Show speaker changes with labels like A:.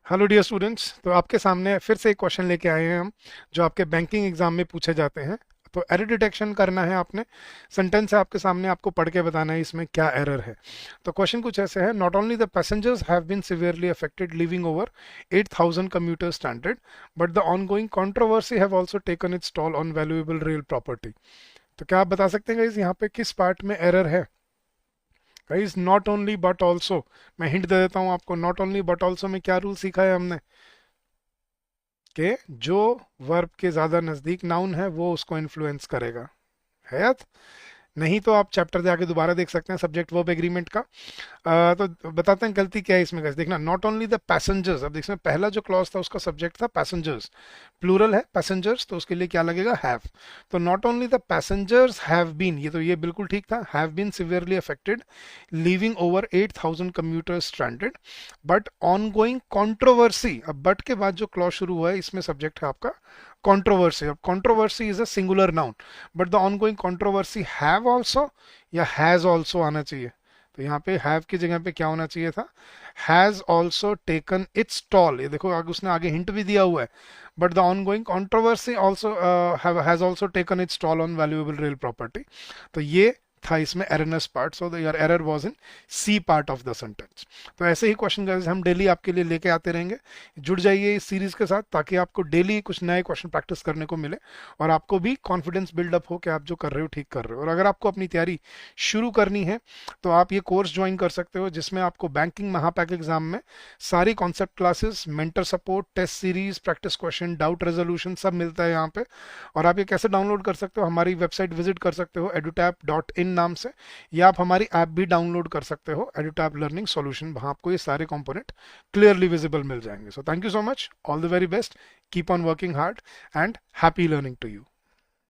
A: Hello dear students, तो आपके सामने फिर से एक क्वेश्चन लेके आए हैं हम, जो आपके बैंकिंग एग्जाम में पूछे जाते हैं। तो एरर डिटेक्शन करना है आपने। सेंटेंस है आपके सामने, आपको पढ़ के बताना है इसमें क्या एरर है। तो क्वेश्चन कुछ ऐसे है, not only the passengers have been severely affected living over 8,000 commuter standard, but the ongoing controversy have also taken its toll on valuable rail property. तो क्या आप बता सकते हैं गाइस यहाँ पे किस पार्ट में एरर है? Guys not only but also, मैं हिंट दे देता हूँ आपको। नॉट ओनली बट ऑल्सो में क्या रूल सीखा है हमने कि जो वर्ब के ज्यादा नजदीक नाउन है वो उसको इन्फ्लुएंस करेगा, है याद? नहीं तो आप चैप्टर जाके दोबारा देख सकते हैं सब्जेक्ट वर्ब एग्रीमेंट का। तो बताते हैं गलती क्या है इसमें guys। देखना, नॉट ओनली द पैसेंजर्स, अब देखना पहला जो क्लॉज था उसका सब्जेक्ट था पैसेंजर्स, प्लूरल है पैसेंजर्स, तो उसके लिए क्या लगेगा? हैव। तो not only the passengers have been, ये तो ये बिल्कुल ठीक था, have been severely affected leaving over 8,000 commuters stranded, but on going controversy, अब बट के बाद जो क्लॉज शुरू हुआ है इसमें सब्जेक्ट है आपका कंट्रोवर्सी। अब controversy is a singular noun, but the ongoing controversy have also या हैज आल्सो आना चाहिए। तो यहाँ पे हैव की जगह पे क्या होना चाहिए था? Has also taken its toll. ये देखो आगे उसने आगे हिंट भी दिया हुआ है, but the ongoing controversy also has also taken its toll on valuable real property. तो ये था इसमें erroneous part, so your error was in C part of the sentence. तो ऐसे ही क्वेश्चन गाइस हम डेली आपके लिए लेके आते रहेंगे। जुड़ जाइए इस सीरीज के साथ ताकि आपको डेली कुछ नए क्वेश्चन प्रैक्टिस करने को मिले और आपको भी कॉन्फिडेंस बिल्डअप हो कि आप जो कर रहे हो ठीक कर रहे हो। और अगर आपको अपनी तैयारी शुरू करनी है तो आप ये कोर्स ज्वाइन कर सकते हो, जिसमें आपको बैंकिंग महापैक एग्जाम में सारी concept classes, mentor support, test series, practice question, doubt resolution सब मिलता है यहाँ पे। और आप ये कैसे डाउनलोड कर सकते हो? हमारी वेबसाइट विजिट कर सकते हो edutap.in नाम से, या आप हमारी ऐप भी डाउनलोड कर सकते हो edutap लर्निंग सॉल्यूशन। वहां आपको ये सारे कंपोनेंट क्लियरली विजिबल मिल जाएंगे। So thank you so much, all the very best, keep on working hard and happy learning to you.